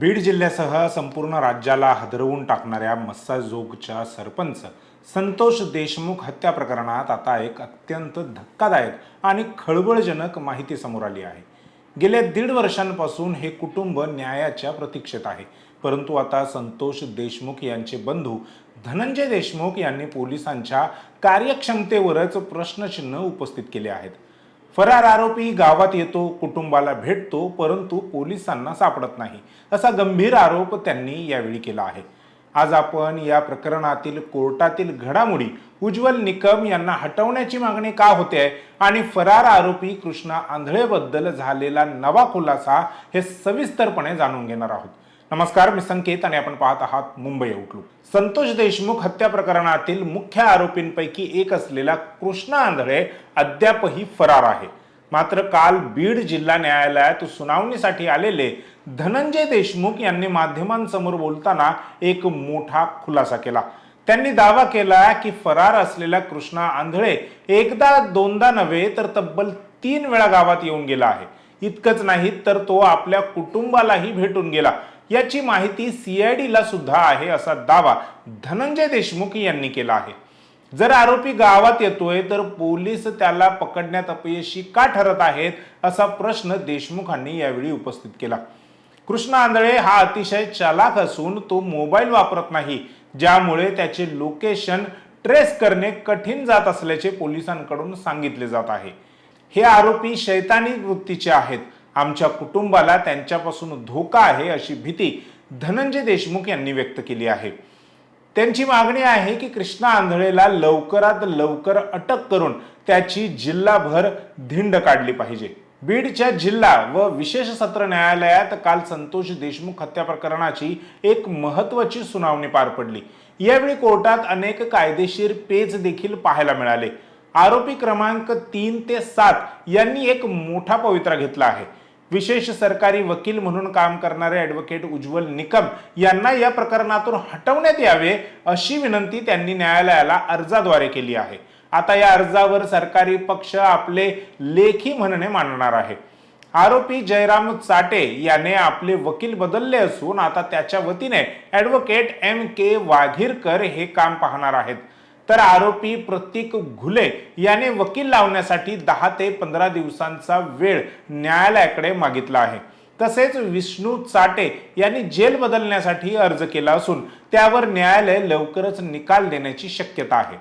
बीड जिल्ह्यासह संपूर्ण राज्याला हादरवून टाकणाऱ्या मस्साजोगच्या सरपंच संतोष देशमुख हत्या प्रकरणात आता एक अत्यंत धक्कादायक आणि खळबळजनक माहिती समोर आली आहे। गेल्या 1.5 वर्षांपासून हे कुटुंब न्यायाच्या प्रतीक्षेत आहे, परंतु आता संतोष देशमुख यांचे बंधू धनंजय देशमुख यांनी पोलिसांच्या कार्यक्षमतेवरच प्रश्नचिन्ह उपस्थित केले आहेत। फरार आरोपी गावात येतो, कुटुंबाला भेटतो, परंतु पोलिसांना सापडत नाही, असा गंभीर आरोप त्यांनी यावेळी केला आहे। आज आपण या प्रकरणातील कोर्टातील घडामोडी, उज्ज्वल निकम यांना हटवण्याची मागणी का होते आणि फरार आरोपी कृष्णा आंधळेबद्दल झालेला नवा खुलासा हे सविस्तरपणे जाणून घेणार आहोत। नमस्कार, मी संकेत आणि आपण पाहत आहात मुंबई आउटलुक। संतोष देशमुख हत्या प्रकरणातील मुख्य आरोपींपैकी एक असलेला कृष्णा आंधळे अद्यापही फरार आहे। मात्र काल बीड जिल्हा न्यायालयात सुनावणीसाठी आलेले धनंजय देशमुख यांनी माध्यमांसमोर बोलताना एक मोठा खुलासा केला। त्यांनी दावा केला की फरार असलेला कृष्णा आंधळे एकदा दोनदा नव्हे तर तब्बल 3 वेळा गावात येऊन गेला आहे। इतकंच नाही तर तो आपल्या कुटुंबालाही भेटून गेला, याची माहिती CID ला सुद्धा आहे, असा दावा धनंजय देशमुख यांनी केला आहे। जर आरोपी गावात येतोय तर पोलीस त्याला पकडण्यात अपयशी का ठरत आहेत, असा प्रश्न देशमुखांनी यावेळी उपस्थित केला। कृष्णा आंधळे हा अतिशय चालाख असून तो मोबाईल वापरत नाही, ज्यामुळे त्याचे लोकेशन ट्रेस करणे कठीण जात असल्याचे पोलिसांकडून सांगितले जात आहे। हे आरोपी शैतानी वृत्तीचे आहेत, आमच्या कुटुंबाला त्यांच्यापासून धोका आहे, अशी भीती धनंजय देशमुख यांनी व्यक्त केली आहे। त्यांची मागणी आहे की कृष्णा आंधळेला लवकरात लवकर अटक करून त्याची जिल्हाभर धिंड काढली पाहिजे। बीडच्या जिल्हा व विशेष सत्र न्यायालयात काल संतोष देशमुख हत्या प्रकरणाची एक महत्त्वाची सुनावणी पार पडली। यावेळी कोर्टात अनेक कायदेशीर पेच देखील पाहायला मिळाले। आरोपी क्रमांक 3 ते 7 यांनी एक मोठा पवित्रा घेतला आहे। विशेष सरकारी वकील म्हणून काम करणारे ॲडव्होकेट उज्ज्वल निकम यांना या प्रकरणातून हटवण्यात यावे, अशी विनंती त्यांनी न्यायालयाला अर्जाद्वारे केली आहे। आता या अर्जावर सरकारी पक्ष आपले लेखी म्हणणे मांडणार आहे। आरोपी जयराम चाटे याने आपले वकील बदलले असून आता त्याच्या वतीने ॲडव्होकेट MK वाघिरकर हे काम पाहणार आहेत। तर आरोपी प्रतीक घुले याने वकील लावण्यासाठी 10 ते 15 दिवसांचा वेळ न्यायालयाकडे मागितला आहे। तसेच विष्णू चाटे यांनी जेल बदलण्यासाठी अर्ज केला असून त्यावर न्यायालय लवकरच निकाल देण्याची शक्यता आहे।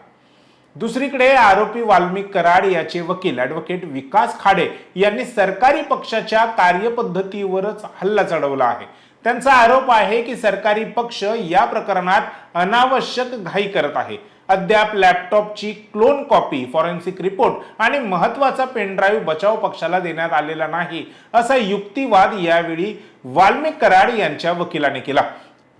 दुसरीकडे आरोपी वाल्मिक कराड याचे वकील ॲडव्होकेट विकास खाडे यांनी सरकारी पक्षाच्या कार्यपद्धतीवरच हल्ला चढवला आहे। त्यांचा आरोप आहे की सरकारी पक्ष या प्रकरणात अनावश्यक घाई करत आहे। अद्याप लॅपटॉपची क्लोन कॉपी, फॉरेन्सिक रिपोर्ट आणि महत्त्वाचा पेनड्राईव्ह बचाव पक्षाला देण्यात आलेला नाही, असा युक्तिवाद यावेळी वाल्मिक कराड यांच्या वकिलाने केला।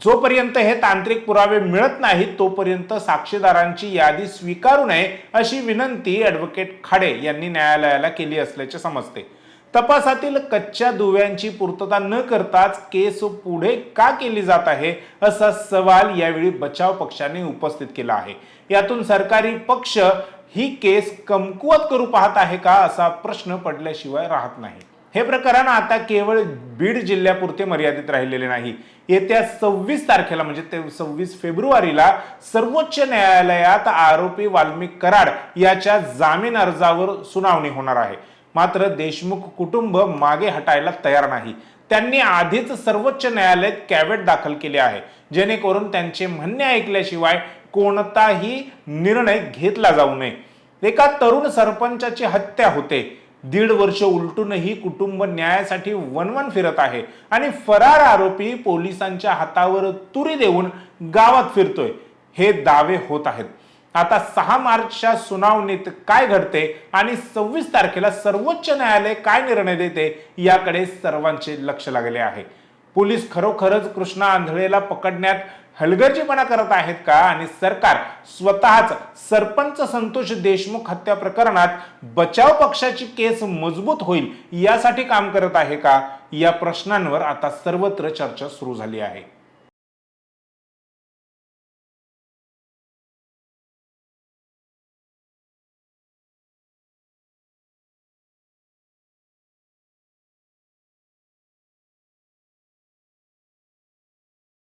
जोपर्यंत हे तांत्रिक पुरावे मिळत नाहीत तोपर्यंत साक्षीदारांची यादी स्वीकारू नये, अशी विनंती ॲडव्होकेट खाडे यांनी न्यायालयाला केली असल्याचे समजते। तपासातील कच्च्या दुव्यांची पूर्तता न करताच केस पुढे का केली जात आहे, असा सवाल यावेळी बचाव पक्षाने उपस्थित केला आहे। यातून सरकारी पक्ष ही केस कमकुवत करू पाहत आहे का, असा प्रश्न पडल्याशिवाय राहत नाही। हे प्रकरण आता केवळ बीड जिल्ह्यापुरते मर्यादित राहिलेले नाही। येत्या 26 तारखेला म्हणजे 26 फेब्रुवारीला सर्वोच्च न्यायालयात आरोपी वाल्मिक कराड याच्या जामीन अर्जावर सुनावणी होणार आहे। मात्र देशमुख कुटुंब मागे हटायला तयार नाही। त्यांनी आधीच सर्वोच्च न्यायालयात कॅव्हेट दाखल केले आहे, जेणेकरून त्यांचे म्हणणे ऐकल्याशिवाय कोणताही निर्णय घेतला जाऊ नये। एका तरुण सरपंचाची हत्या होते, 1.5 वर्ष उलटूनही कुटुंब न्यायासाठी वणवण फिरत आहे आणि फरार आरोपी पोलिसांच्या हातावर तुरी देऊन गावात फिरतोय, हे दावे होत आहेत। आता 6 मार्चच्या सुनावणीत काय घडते आणि 26 तारखेला सर्वोच्च न्यायालय काय निर्णय देते, याकडे सर्वांचे लक्ष लागले आहे। पोलीस खरोखरच कृष्णा आंधळेला पकडण्यात हलगर्जीपणा करत आहेत का आणि सरकार स्वतःच सरपंच संतोष देशमुख हत्या प्रकरणात बचाव पक्षाची केस मजबूत होईल यासाठी काम करत आहे का, या प्रश्नांवर आता सर्वत्र चर्चा सुरू झाली आहे।